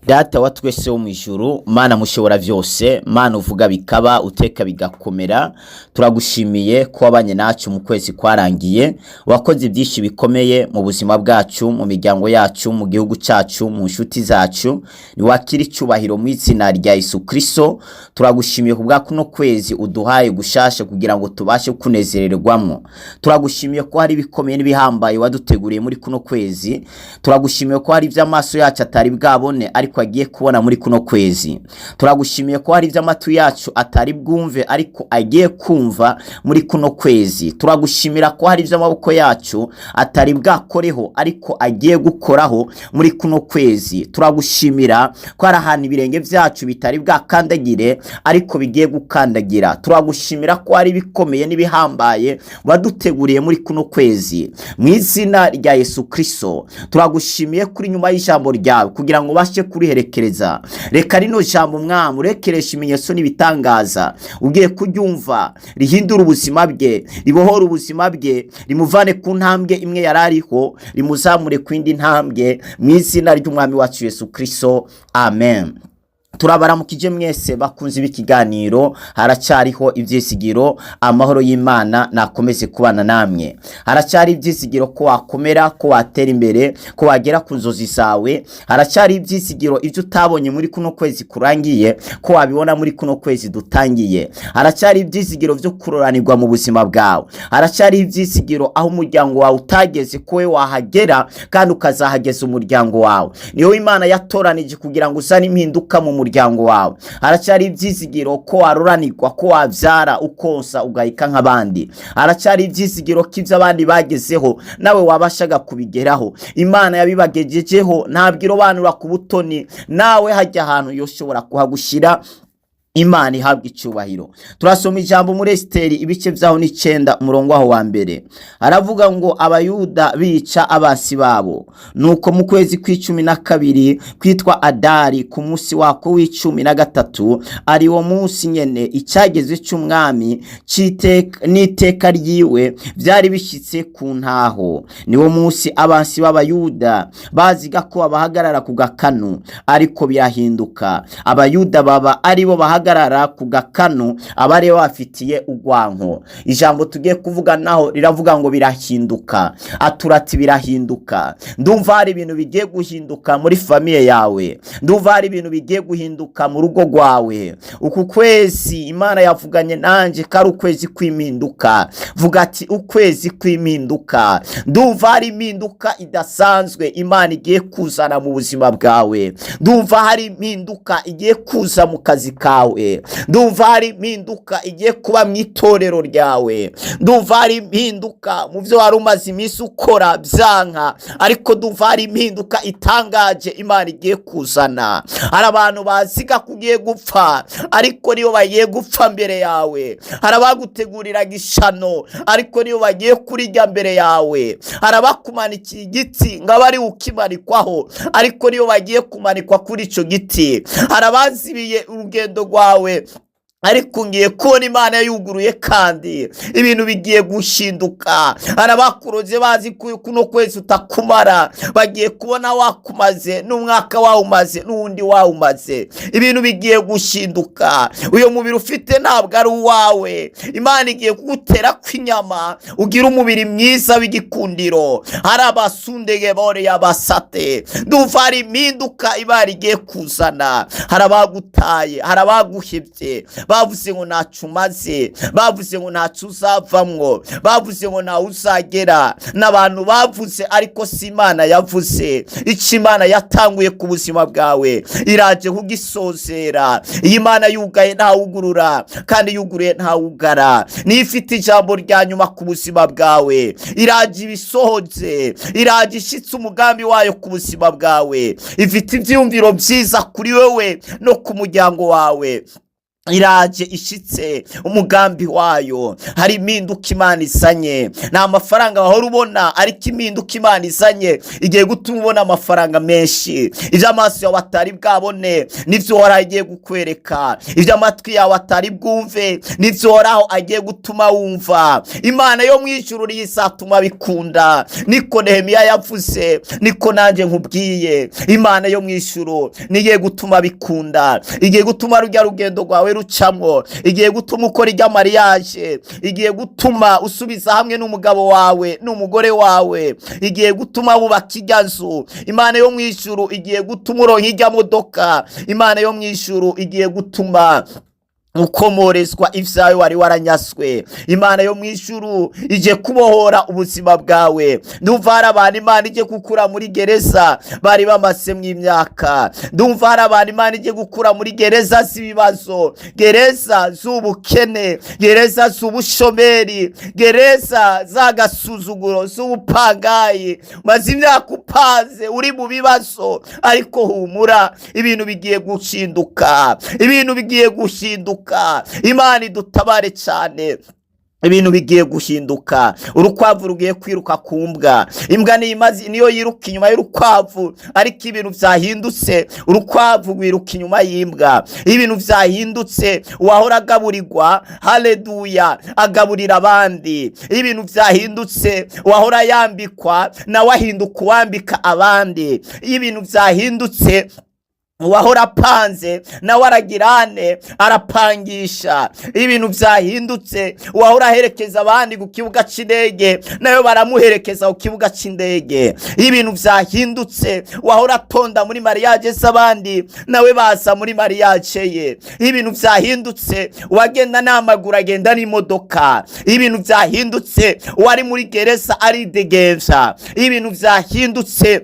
Data wa twese wo mwijuru, Mana mushobora vyose, Mana uvuga bikaba, uteka bigakomera. Turagushimiye ko wabanye nacu mu kwezi kwarangiye, wakoze byinshi bikomeye mu buzima bwacu, mu miryango yacu, mu gihugu cyacu, mu nshuti zacu. Ni wakira icyubahiro mu izina rya Yesu Kristo. Turagushimiye kubwa kuno kwezi uduhaye gushasha kugira ngo tubashe kunezererwamo. Turagushimiye ko hari bikomeye n'ibihambaye waduteguriye muri kuno kwezi. Turagushimiye ko hari ivy'amaso yacu atari bwabone ariko agiye kubona muri kuno kwezi. Turagushimiye ko hari ivy'amatu yacu atari bwumve ariko agiye kumva muri kuno kwezi. Turagushimira ko hari ivy'amaboko yacu atari bwakoreho ariko agiye gukoraho muri kuno kwezi. Turagushimira ko hari ahantu ibirenge vyacu bitari bwakandagire ariko bigiye gukandagira. Turagushimira ko hari bikomeye n'ibihambaye waduteguriye muri kuno kwezi. Mu izina rya Yesu Kristo turagushimiye kuri nyuma y'ijambo ryawe kugira ngo bashe kuriherekereza. Reka rino jambo Mwami urekeresha ibimenyetso n'ibitangaza ugiye kuryumva rihindura ubuzima bwe, ribohora ubuzima bwe, rimuvane ku ntambwe imwe yarariho rimuzamure kwindi ntambwe mu izina ry'Umwami wacu Yesu Kristo. Amen. Turabaramukije mwese bakunze ibikiganiro, haracyariho ivyisigiro. Amahoro y'Imana nakomeze kubana namwe. Haracyari ivyisigiro ko wakomera, ko watera imbere, ko wagera ku nzozi zawe. Haracyari ivyisigiro ivyo utabonye muri kuno kwezi kurangiye ko wabibona muri kuno kwezi dutangiye. Haracyari ivyisigiro vyo kuroranirwa mu buzima bwawe. Haracyari ivyisigiro aho umuryango wawe utageze ko we wahagera kandi ukazahageza umuryango wawe. Niyo Imana yatoranije kugira ngo uzane impinduka mu muryango wawe. Haracyari ivyizigiro ko waroranirwa, ko wavyara ukonsa ugahika nk'abandi. Haracyari ivyizigiro k'ivyo abandi bagezeho nawe wabashaga kubigeraho. Imana yabibagejejeho ntabwo irobanura ku butoni, nawe hajya ahantu yoshobora kuhagushira. Imana ihabwa icyubahiro. Turasoma ijambo muri Esiteri ibice vyaho 9 umurongo waho wa mbere. Aravuga ngo abayuda bica abasi babo. Nuko mu kwezi kwa12 kwitwa Adari ku munsi wako w13 ari wo munsi nyene icyageze cy'umwami n'iteka ryiwe byari bishitse ku ntaho. Niwo munsi abasi b'abayuda baziga ko abahagarara ku gakanu ariko birahinduka. Abayuda baba ari bo bahagarara ku gakanu abari bafitiye ugwanko. Ijambo tugiye kuvuga naho riravuga ngo birahinduka. Aturati birahinduka. Ndumva hari ibintu bigiye guhinduka muri famiye yawe. Ndumva hari ibintu bigiye guhinduka mu rugo rwawe. Uku kwezi Imana yavuganye nanje kari ukwezi kwiminduka. Vuga ati ukwezi kwiminduka. Ndumva hari impinduka idasanzwe Imana igiye kuzana mu buzima bwawe. Ndumva hari impinduka igiye kuza mu kazi kawe. Ndumva hari impinduka igiye kuba mu itorero ryawe. Ndumva hari impinduka mu byo wari umaze iminsi ukora byanka, ariko ndumva hari impinduka itangaje Imana igiye kuzana. Hari abantu baziga kugiye gupfa ariko niyo bagiye gupfa mbere yawe. Hari abagutegurira gishano ariko niyo bagiye kurijya mbere yawe. Hari abakumanikiye igiti ngo abari ukimanikwaho ariko niyo bagiye kumanikwa kuri ico giti. Hari abazibiye urugendo rwawe ariko ngiye kubona Imana yuguruye kandi ibintu bigiye gushinduka. Arabakuroze bazi kuno kwezi utakumara, bagiye kubona wakumaze n'umwaka wawumaze n'undi wawumaze. Ibintu bigiye gushinduka. Uyo mubiri ufite ntabwo ari uwawe. Imana igiye kugutera kwinyama ugira umubiri mwiza w'igikundiro. Hari abasundege bore yabasate. Ndumva hari impinduka Imana igiye kuzana. Hari abagutaye, hari abaguhebye, bavuze ngo ntacu umaze, bavuze ngo ntacu uzavamwo, bavuze ngo ntawe uzagera. N'abantu bavuze ariko si Imana yavuze. Icyo Imana yatanguye ku buzima bwawe iraje kugisozera. Iyi Imana yugaye ntawugurura kandi yuguruye ntawugara. Ni ifite ijambo rya nyuma ku buzima bwawe. Iraje ibisohoze, iraje ishitse umugambi wayo ku buzima bwawe. Ifite ivyumviro byiza kuri wewe no ku muryango wawe. iraje ishitse umugambi wayo. Hari impinduka Imana izanye. Nta mafaranga wahora ubona, ariko impinduka Imana izanye igiye gutuma ubona amafaranga menshi. Ibyo amaso yawe atari bwabone nivyo Uhoraho agiye gukwereka. Ibyo amatwi yawe atari bwumve nivyo Uhoraho agiye gutuma wumva. Imana yo mwijuru izatuma bikunda. Niko Nehemiya yavuze, niko nanje nkubwiye. Imana yo mwijuru nigiye gutuma bikunda, igiye gutuma rujya rugendo rwawe rucamwo, igiye gutuma ukora irya mariage, igiye gutuma usubiza hamwe n'umugabo wawe n'umugore wawe, igiye gutuma wubaka irya nzu. Imana yo mwijuru igiye gutuma uronka irya modoka. Imana yo mwijuru igiye gutuma ukomorezwa ivyawe wari waranyaswe. Imana yo mwijuru ije kubohora ubuzima bwawe. Ndumva hari abantu Imana ije gukura muri gereza bari bamaze mw'imyaka. Ndumva hari abantu Imana ije gukura muri gereza z'ibibazo, gereza z'ubukene, gereza z'ubushomeri, gereza z'agasuzuguro, z'ubupangayi. Maze imyaka upanze uri mu bibazo, ariko humura, ibintu bigiye gushinduka, ibintu bigiye gushinduka. Imana idutabare cyane, ibintu bigiye guhinduka. Urukwavu rugiye kwiruka ku mbwa, imbwa niyo yiruka inyuma y'urukwavu, ariko ibintu vyahindutse, urukwavu rwiruka inyuma y'imbwa. Ibintu vyahindutse, uwahora agaburirwa, haleluya, agaburira abandi. Ibintu vyahindutse, uwahora yambikwa nawe ahinduka uwambika abandi. Ibintu vyahindutse, uwahora apanze nawe aragirane, arapangisha. Ibintu vyahindutse, uwahora aherekeza abandi ku kibuga c'indege nayo baramuherekeza ku kibuga c'indege. Ibintu vyahindutse, uwahora atonda muri mariage z'abandi nawe baza muri mariage ye. Ibintu vyahindutse, uwagenda n'amaguru agenda n'imodoka. Ibintu vyahindutse, uwari muri gereza aridegembya. Ibintu vyahindutse,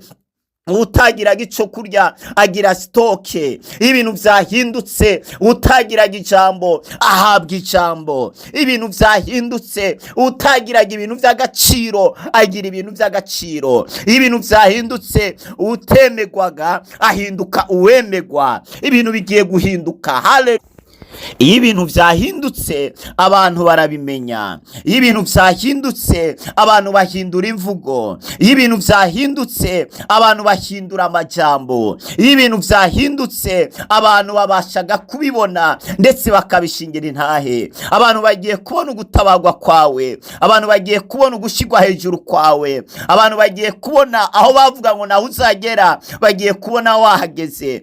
utagiraga ico kurya agira stoke. Ibintu vyahindutse, utagiraga ijambo ahabwa ijambo. Ibintu vyahindutse, utagiraga ibintu vy'agaciro agira ibintu vy'agaciro. Ibintu vyahindutse, utemegwaga ahinduka uwemegwa. Ibintu bigiye guhinduka. Hallelujah. Iyo ibintu vyahindutse, abantu barabimenya. Iyo ibintu vyahindutse, abantu bahindura imvugo. Iyo ibintu vyahindutse, abantu bahindura amajambo. Iyo ibintu vyahindutse, abantu babashaga kubibona ndetse bakabishingira intahe. Abantu bagiye kubona ugutabarwa kwawe, abantu bagiye kubona ugushigwa hejuru kwawe, abantu bagiye kubona aho bavuga ngo naho uzagera, bagiye kubona wahageze.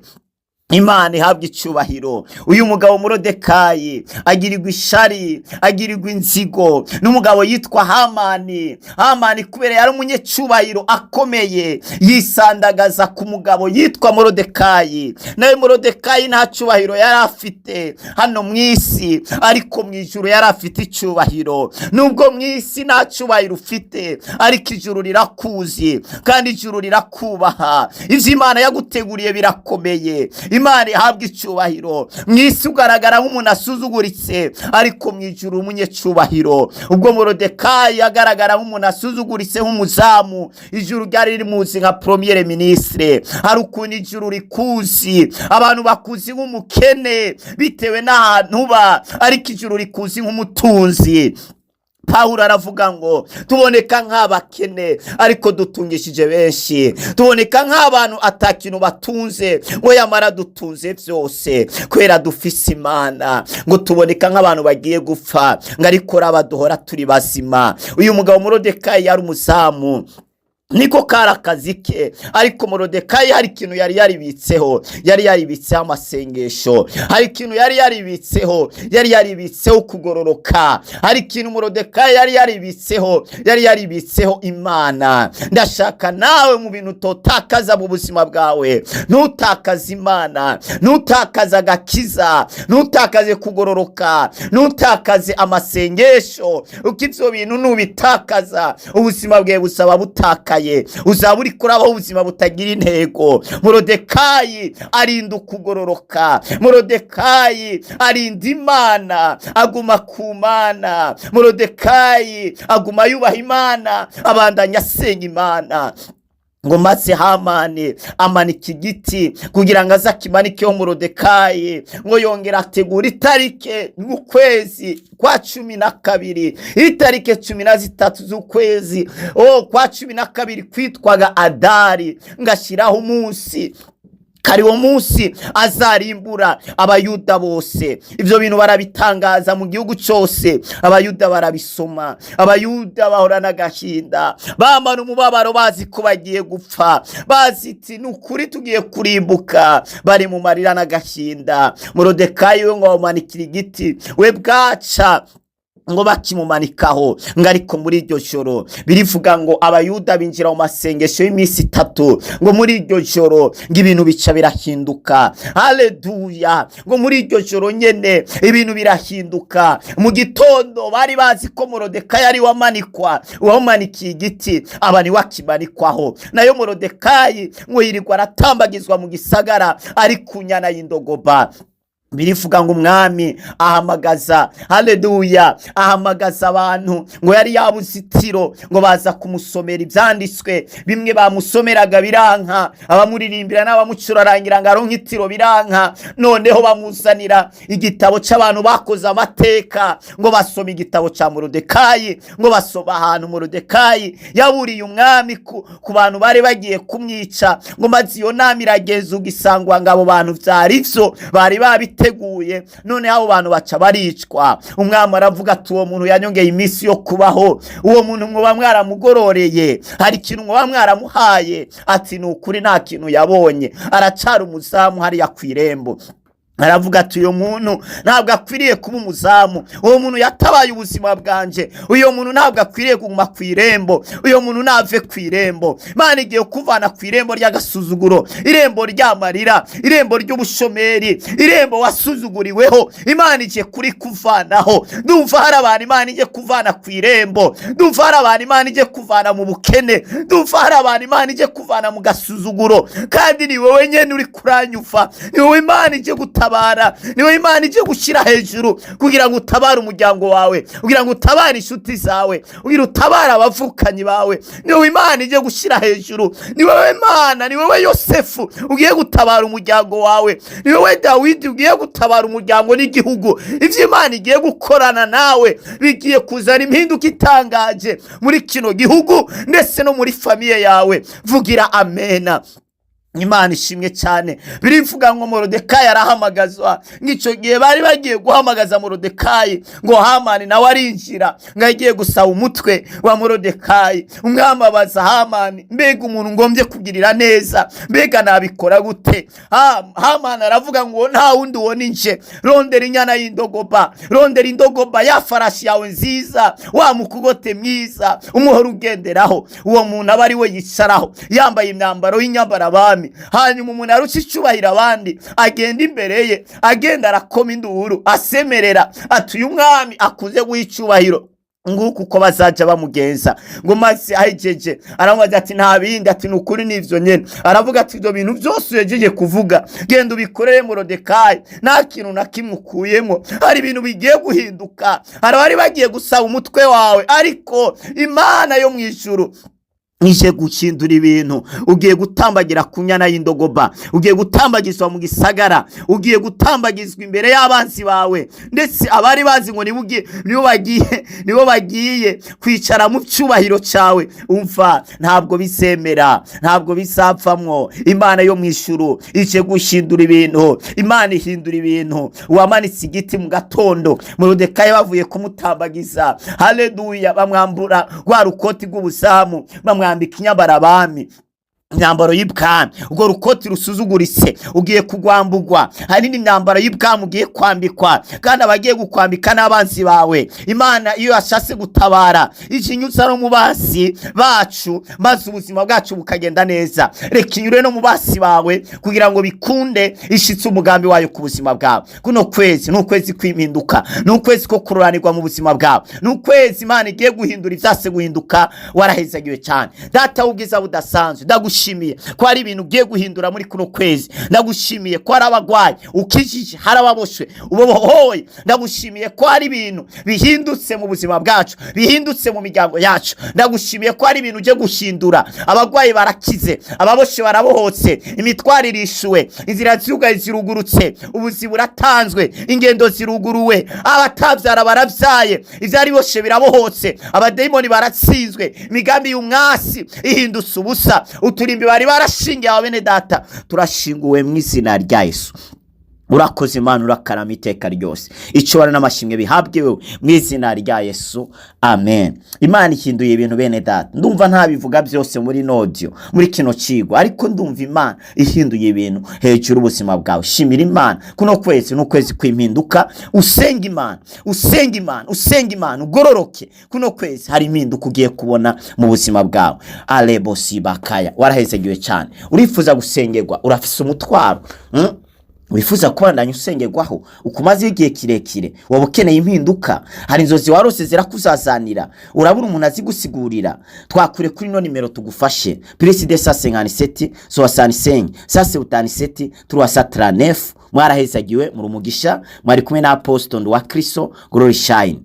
Imana ihabwa icubahiro. Uyu mugabo Morodekayi agirirwa ishari, agirirwa inzigo n'umugabo yitwa Hamani. Hamani kubera yari umunyecubahiro akomeye, yisandagaza ku mugabo yitwa Morodekayi. Nawe Morodekayi nta cubahiro yari afite hano mw'isi, ariko mw'ijuru yari afite icubahiro. Nubwo mw'isi nta cubahiro ufite, ariko ijuru rirakuzi kandi ijuru rirakubaha. Ivyo Imana yaguteguriye birakomeye. Imana ihabwa icubahiro. Mw'isi ugaragara nk'umuntu asuzuguritse, ariko mw'ijuru umunyecubahiro. Ubwo Morodekayi agaragara nk'umuntu asuzuguritse nk'umuzamu, ijuru ryari rimuzi nka premier ministre. Hari ukuntu ijuru rikuzi, abantu bakuzi nk'umukene bitewe n'ahantu uba, ariko ijuru rikuzi nk'umutunzi. Pawulo aravuga ngo tuboneka nk'abakene ariko dutungishije benshi, tuboneka nk'abantu atakintu batunze ngo yamara dutunze vyose kwera dufise Imana. Ngo tuboneka nk'abantu bagiye gupfa ngo ariko rabaduhora turi bazima. Uyu mugabo Morodekayi yari umuzamu, niko kari akazi ke, ariko Morodekayi hari ikintu yari yaribitseho. Yari yaribitseho amasengesho, hari ikintu yari yaribitseho kugororoka, hari ikintu Morodekayi yari yaribitseho Imana. Ndashaka nawe mu bintu utotakaza mu buzima bwawe, ntutakaze Imana, ntutakaze agakiza, ntutakaze kugororoka, ntutakaze amasengesho. Uko ivyo bintu nubitakaza, ubuzima bwawe busaba butakaye, uzaba uri kurabaho ubuzima butagira intego. Morodekayi arinda ukugororoka, Morodekayi arinda Imana, aguma ku Mana. Morodekayi aguma yubaha Imana, abandanya asenga Imana. ngo maze Hamani amanika igiti kugira ngo aze akimanikeho Morodekayi, ngo yongera ategura itarike y'ukwezi kwa 12, itarike 13 z'ukwezi kwa 12 kwitwaga Adari, ngashyiraho umunsi kari uwo munsi azarimbura abayuda bose. Ibyo bintu barabitangaza mu gihugu cyose, abayuda barabisoma, abayuda bahorana agahinda, bamara umubabaro, bazi ko bagiye gupfa, bazi iti nukuri tugiye kurimbuka, bari mu marira n'agahinda. Morodekayi we ngo bamanikira igiti, we bwaca ngo bakimumanikaho. ngo ariko muri iryo joro birivuga ngo abayuda binjira mu masengesho y'iminsi 3, ngo muri iryo joro ngo ibintu bica birahinduka. Haleluya! ngo muri iryo joro nyene ibintu birahinduka. mu gitondo bari bazi ko Morodekayi ari wamanikwa, wamanikiye igiti, abani wakimanikwaho. nayo Morodekayi ngo yirirwa aratambagizwa mu gisagara ari ku nyana y'indogoba. birivuga ngo umwami ahamagaza, haleluya, ahamagaza abantu, ngo yari yabuze itiro, ngo baza kumusomera ibyanditswe. bimwe bamusomeraga biranka, abamuririmbira n'abamucurarangira ngo aronke itiro biranka. noneho bamuzanira igitabo cy'abantu bakoze amateka, ngo basoma igitabo cya Morodekayi, ngo basoma ahantu Morodekayi yaburiye umwami ku bantu bari bagiye kumwica. ngo maze iyo nama irageza, ugisangwa ngo abo bantu byari byo bari babiteguye. none abo bantu baca baricwa. umwami aravuga ati uwo muntu yanyongeye iminsi yo kubaho, uwo muntu mwoba mwaramugororeye, hari ikintu mwoba mwaramuhaye. ati ni ukuri nta kintu yabonye, aracara umuzamu hariya ku irembo. aravuga ati uyo muntu ntabwo akwiriye kuba umuzamu, uwo muntu yatabaye ubuzima bwanje, uyo muntu ntabwo akwiriye kuguma ku irembo, uyo muntu nave ku irembo. Imana igiye kuvana ku irembo ry'agasuzuguro, irembo ry'amarira, irembo ry'ubushomeri, irembo wasuzuguriweho. Imana igiye kuri kuvanaho. ndumva hari abantu Imana igiye kuvana ku irembo, ndumva hari abantu Imana igiye kuvana mu bukene, ndumva hari abantu Imana igiye kuvana mu gasuzuguro. kandi ni wowe nyene uri kuranyufa, ni wowe Imana igiye gutabara, ni wowe Imana igiye gushyira hejuru kugira ngo utabare umuryango wawe, kugira ngo utabare inshuti zawe, kugira utabare abavukanyi bawe. ni wowe Imana igiye gushyira hejuru, ni wowe Imana, ni wowe Yosefu ugiye gutabara umuryango wawe, ni wowe Dawidi ugiye gutabara umuryango n'igihugu. ivyo Imana igiye gukorana nawe bigiye kuzana impinduka itangaje muri kino gihugu ndetse no muri famiye yawe. vugira amena. Imana ishimwe cyane. birivuga ngo Morodekayi arahamagazwa. ngicyo gihe bari bagiye guhamagaza Morodekayi, ngo Hamani nawe arinjira, ngo agiye gusaba umutwe wa Morodekayi. umwami abaza Hamani, mbega umuntu ngombye kugirira neza, mbega nabikora gute? Hamani aravuga ngo nta wundi uwo ni nje, rondera inyana y'indogoba, rondera indogoba ya farashi yawe nziza, wa mukugote mwiza, umuhoro ugenderaho. uwo muntu aba ari we yicaraho yambaye imyambaro y'inyambarabami. hanyuma umuntu arusha icyubahiro abandi agenda imbere ye, agenda arakoma induru, asemerera ati uyu mwami akuze w'icyubahiro, nguko uko bazaja bamugenza. ngo maze ahejeje aramubaza ati nta bindi, ati nukuri nivyo nyene. aravuga ati ibyo bintu byose uyejeje kuvuga genda ubikorere Morodekayi, nta kintu na kimwe ukuyemo, hari ibintu bigiye guhinduka. hari bari bagiye gusaba umutwe wawe, ariko Imana yo mu ijuru nije guhindura ibintu. ugiye gutambagira ku nyana y'indogoba, ugiye gutambagizwa mu gisagara, ugiye gutambagizwa imbere y'abanzi bawe, ndetse abari bazi ngo nibo bagiye kwicara mu cyubahiro cyawe. umva, ntabwo bizemera, ntabwo bizapfamwo. Imana yo mu ijuru ije guhindura ibintu. Imana ihindura ibintu. wamanitse igiti mu gatondo, Morodekayi bavuye kumutambagiza, haleluya, bamwambura rwa rukoti rw'ubuzamu, bamwambika inyambarabami, imyambaro y'ibwami. ubwo rukoti rusuzuguritse ugiye kugwambugwa. hari n'imyambaro y'ibwami ugiye kwambikwa, kandi abagiye gukwambika n'abanzi bawe. Imana iyo yashatse gutabara ikinyuza no mu basi bacu, maze ubuzima bwacu bukagenda neza. reka inyure no mu basi bawe kugira ngo bikunde ishitse umugambi wayo ku buzima bwawe. kuno kwezi ni ukwezi kw'impinduka, ni ukwezi ko kururanirwa mu buzima bwawe, ni ukwezi Imana igiye guhindura ivyase guhinduka. warahezagiwe cyane. data w'ubwiza budasanzwe, ndagushimiye ko hari ibintu ugiye guhindura muri kuno kwezi. Ndagushimiye ko hari abagwayi ukijije, hari ababoshwe ubohoye. Ndagushimiye ko hari ibintu bihindutse mu buzima bwacu, bihindutse mu miryango yacu. Ndagushimiye ko hari ibintu uje guhindura. Abagwayi barakize, ababoshe barabohotse, imitwaro irishuwe, inzira zugaye zirugurutse, ubuzi buratanzwe, ingendo ziruguruwe, abatavyara baravyaye, ivyari boshe birabohotse, abadayimoni baratsinzwe, imigambi y'umwasi ihindutse ubusa. Uturimbi bari barashingiye aba bene data turashinguwe mu izina rya Yesu. Urakoze Imana, urakarama iteka ryose. Icubahiro n'amashimwe bihabwe wewe mu izina rya Yesu, amen. Imana ihinduye ibintu bene data. Ndumva ntabivuga byose muri audio muri kino cigwa, ariko ndumva Imana ihinduye ibintu hejuru ubuzima bwawe. Shimira Imana. Kuno kwezi n'ukwezi kwimpinduka. Usenga Imana, usenga Imana, usenga Imana, ugororoke. Kuno kwezi hari impinduka ugiye kubona mu buzima bwawe. Alebo sibakaya, warahezegiwe cyane. Urifuza gusengerwa, urafise umutwaro wifuza kubandanya usengerwaho, ukumaze igihe kirekire, waba ukeneye impinduka, hari inzozi warose zirakuzazanira, urabura umuntu azigusigurira, twakure kuri no nimero tugufashe. +257 65 57 339. Mwarahezagiwe muri umugisha, mwari kumwe na Apostle wa Kristo Glory Shine.